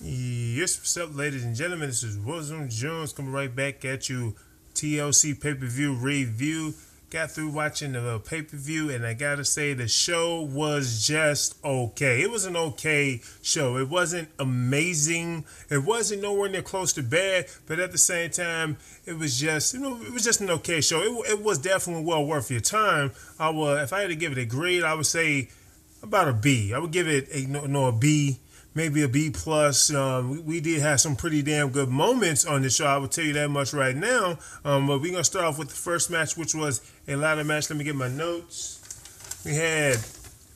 Yes, what's up, ladies and gentlemen? This is Wilson Jones coming right back at you. TLC pay-per-view review. Got through watching the pay-per-view, and I gotta say the show was just okay. It was an okay show. It wasn't amazing. It wasn't nowhere near close to bad, but at the same time, it was just it was just an okay show. It was definitely well worth your time. If I had to give it a grade, I would say about a B. I would give it a B, maybe a B plus. We did have some pretty damn good moments on the show. I will tell you that much right now. But we're gonna start off with the first match, which was a ladder match. Let me get my notes. We had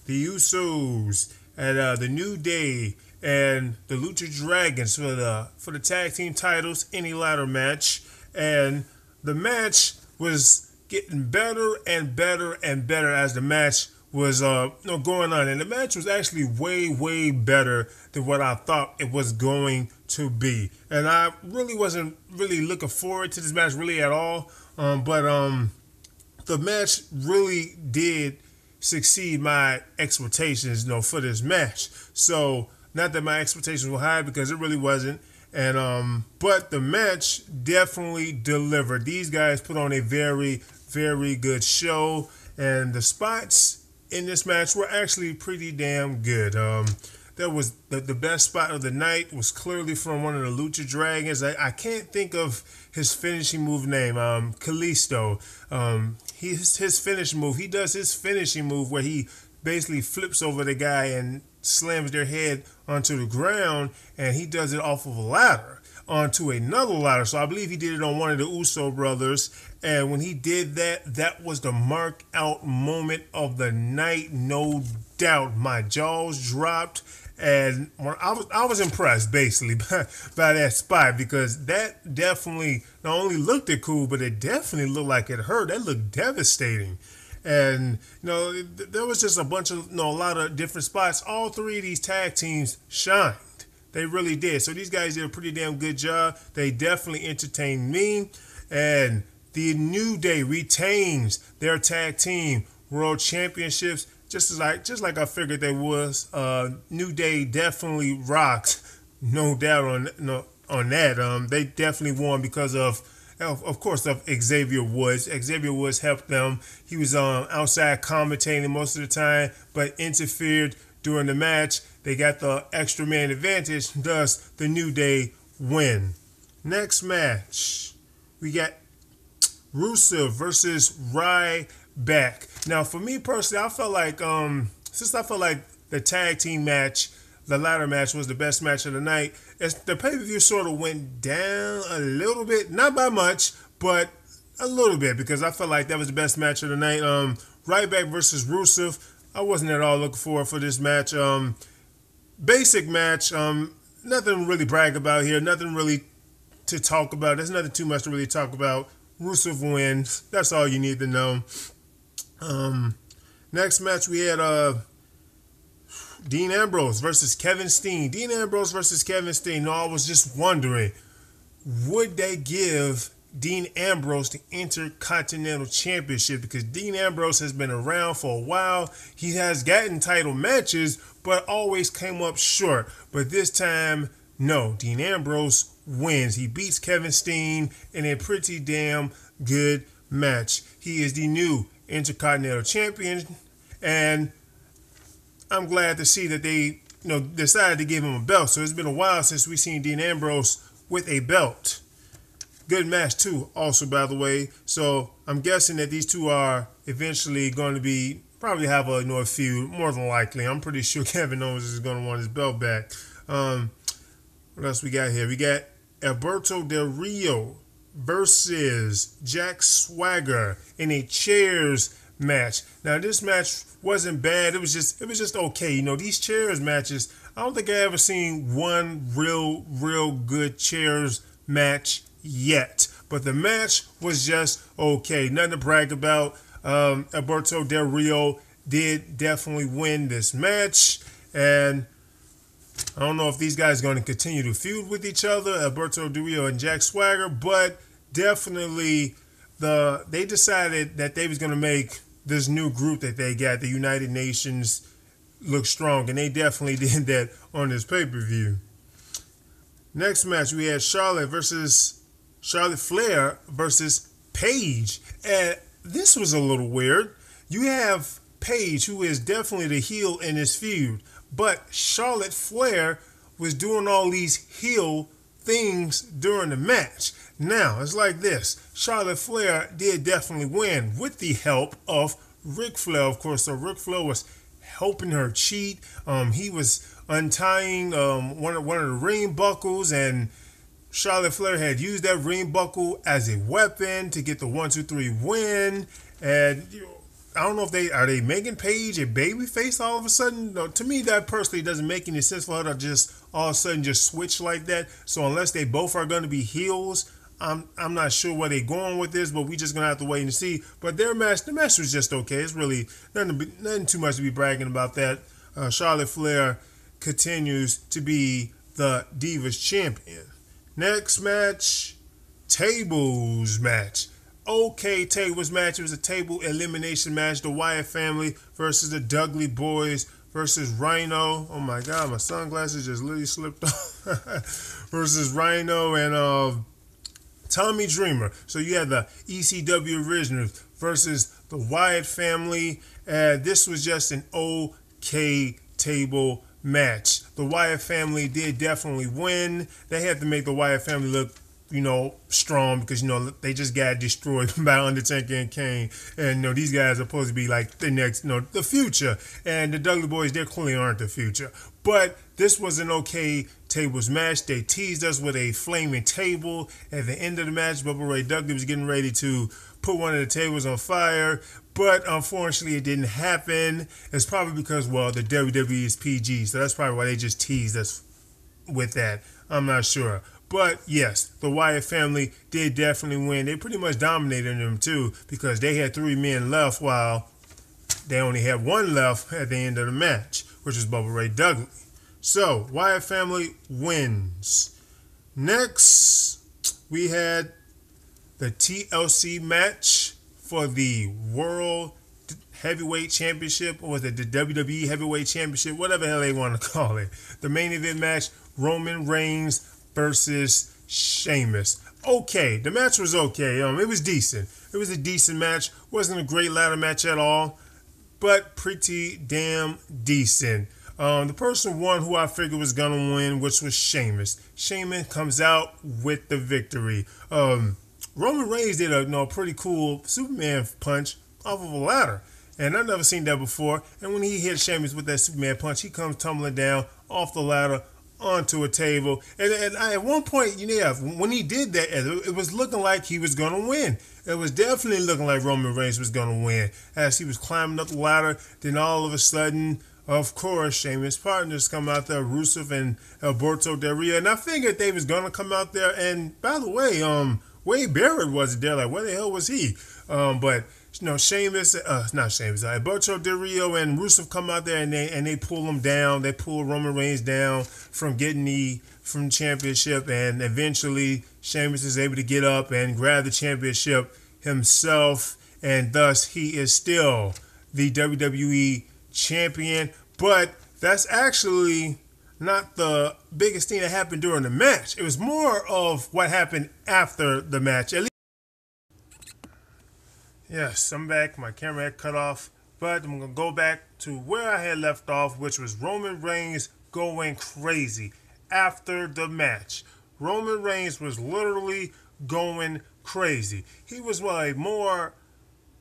the Usos and the New Day and the Lucha Dragons for the tag team titles in a ladder match, and the match was getting better and better and better as the match was going on, and the match was actually way better than what I thought it was going to be, and I really wasn't really looking forward to this match really at all, but the match really did succeed my expectations, for this match. So not that my expectations were high, because it really wasn't. And but the match definitely delivered. These guys put on a very good show, and the spots in this match were actually pretty damn good. That was the best spot of the night was clearly from one of the Lucha Dragons. I can't think of his finishing move name. Kalisto. His finishing move. He does his finishing move where he basically flips over the guy and slams their head onto the ground, and he does it off of a ladder onto another ladder. So I believe he did it on one of the Uso brothers. And when he did that, that was the mark out moment of the night, no doubt. My jaws dropped, and I was impressed basically by that spot, because that definitely not only looked it cool, but it definitely looked like it hurt. That looked devastating. And there was just a bunch of a lot of different spots. All three of these tag teams shined. They really did. So these guys did a pretty damn good job. They definitely entertained me. And the New Day retains their tag team world championships, just like I figured they was. New Day definitely rocked, no doubt on that. They definitely won because of course, of Xavier Woods. Xavier Woods helped them. He was outside commentating most of the time, but interfered during the match. They got the extra man advantage, thus the New Day win. Next match, we got Rusev versus Ryback. Now, for me personally, I felt like since I felt like the tag team match, the ladder match, was the best match of the night, the pay-per-view sort of went down a little bit, not by much, but a little bit, because I felt like that was the best match of the night. Ryback versus Rusev, I wasn't at all looking forward for this match. Basic match, nothing really brag about here, nothing really to talk about. There's nothing too much to really talk about. Rusev wins. That's all you need to know. Next match we had Dean Ambrose versus Kevin Steen. Dean Ambrose versus Kevin Steen. No, I was just wondering, would they give Dean Ambrose the Intercontinental Championship? Because Dean Ambrose has been around for a while. He has gotten title matches, but always came up short. But this time, no. Dean Ambrose wins. He beats Kevin Steen in a pretty damn good match. He is the new Intercontinental Champion, and I'm glad to see that they decided to give him a belt. So it's been a while since we've seen Dean Ambrose with a belt. Good match too, also, by the way. So I'm guessing that these two are eventually going to probably have a feud, more than likely. I'm pretty sure Kevin Owens is going to want his belt back. What else we got here? We got Alberto Del Rio versus Jack Swagger in a chairs match. Now this match wasn't bad. It was just okay. These chairs matches, I don't think I ever seen one real good chairs match yet. But the match was just okay. Nothing to brag about. Alberto Del Rio did definitely win this match, and I don't know if these guys are going to continue to feud with each other, Alberto Del Rio and Jack Swagger, but definitely they decided that they was going to make this new group that they got, the United Nations, look strong, and they definitely did that on this pay-per-view. Next match, we had Charlotte Flair versus Paige. And this was a little weird. You have Paige, who is definitely the heel in this feud, but Charlotte Flair was doing all these heel things during the match. Now, it's like this. Charlotte Flair did definitely win with the help of Ric Flair, of course. So Ric Flair was helping her cheat. He was untying one of the ring buckles, and Charlotte Flair had used that ring buckle as a weapon to get the 1-2-3 win. And I don't know if are they making Paige a babyface all of a sudden? No, to me, that personally doesn't make any sense for her to just all of a sudden just switch like that. So unless they both are going to be heels, I'm not sure where they're going with this, but we just gonna have to wait and see. But the match was just okay. It's really nothing too much to be bragging about that. Charlotte Flair continues to be the Divas champion. Next match, tables match. Okay, tables match. It was a table elimination match. The Wyatt family versus the Dudley Boys versus Rhino. Oh my God, my sunglasses just literally slipped off. Versus Rhino and Tommy Dreamer. So you had the ECW originals versus the Wyatt family. And this was just an okay table match. The Wyatt family did definitely win. They had to make the Wyatt family look, strong because, they just got destroyed by Undertaker and Kane. And, these guys are supposed to be like the next, the future. And the Dudley Boys, they clearly aren't the future. But this was an okay tables match. They teased us with a flaming table at the end of the match. Bubba Ray Dudley was getting ready to put one of the tables on fire. But unfortunately, it didn't happen. It's probably because, the WWE is PG. So that's probably why they just teased us with that. I'm not sure. But yes, the Wyatt family did definitely win. They pretty much dominated them too because they had 3 men left while they only had 1 left at the end of the match, which was Bubba Ray Dudley. So, Wyatt family wins. Next, we had the TLC match for the World Heavyweight Championship, or was it the WWE Heavyweight Championship, whatever the hell they want to call it. The main event match, Roman Reigns versus Sheamus. Okay, the match was okay. It was decent. It was a decent match. Wasn't a great ladder match at all, but pretty damn decent. The person won who I figured was gonna win, which was Sheamus. Sheamus comes out with the victory. Roman Reigns did a pretty cool Superman punch off of a ladder, and I've never seen that before. And when he hit Sheamus with that Superman punch, he comes tumbling down off the ladder onto a table. And at one point, when he did that, it was looking like he was gonna win. It was definitely looking like Roman Reigns was gonna win as he was climbing up the ladder. Then all of a sudden, of course, Sheamus' partners come out there, Rusev and Alberto Del Rio, and I figured they was gonna come out there. And by the way, Wade Barrett wasn't there. Like, where the hell was he? But Sheamus, not Sheamus, Alberto Del Rio and Rusev come out there and they pull him down. They pull Roman Reigns down from getting the championship, and eventually Sheamus is able to get up and grab the championship himself, and thus he is still the WWE champion. But that's actually not the biggest thing that happened during the match. It was more of what happened after the match. At least, yes, I'm back. My camera had cut off, but I'm going to go back to where I had left off, which was Roman Reigns going crazy after the match. Roman Reigns was literally going crazy. He was like more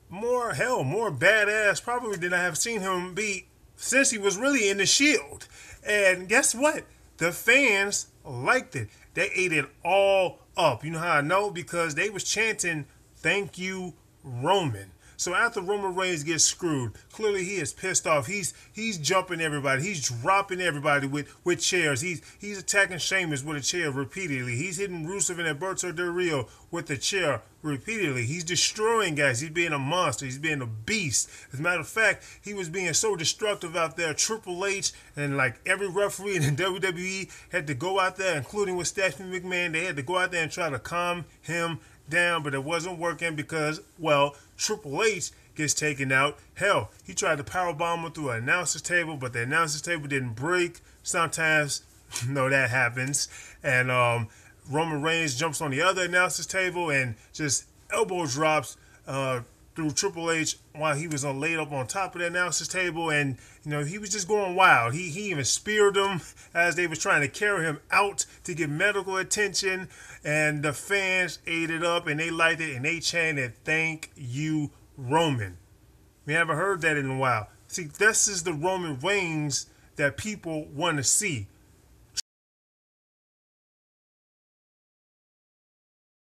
badass probably than I have seen him be since he was really in the Shield. And guess what? The fans liked it. They ate it all up. You know how I know? Because they was chanting, "Thank you, Roman." So after Roman Reigns gets screwed, clearly he is pissed off. He's jumping everybody. He's dropping everybody with chairs. He's attacking Sheamus with a chair repeatedly. He's hitting Rusev and Alberto Del Rio with the chair repeatedly. He's destroying guys. He's being a monster. He's being a beast. As a matter of fact, he was being so destructive out there. Triple H and like every referee in the WWE had to go out there, including with Stephanie McMahon. They had to go out there and try to calm him down, but it wasn't working because, Triple H gets taken out. Hell, he tried to powerbomb him through an announcer's table, but the announcer's table didn't break. Sometimes No, that happens. And Roman Reigns jumps on the other announcer's table and just elbow drops through Triple H while he was laid up on top of the announcer's table. And, he was just going wild. He even speared him as they was trying to carry him out to get medical attention. And the fans ate it up and they liked it and they chanted, "Thank you, Roman." We haven't heard that in a while. See, this is the Roman Reigns that people want to see.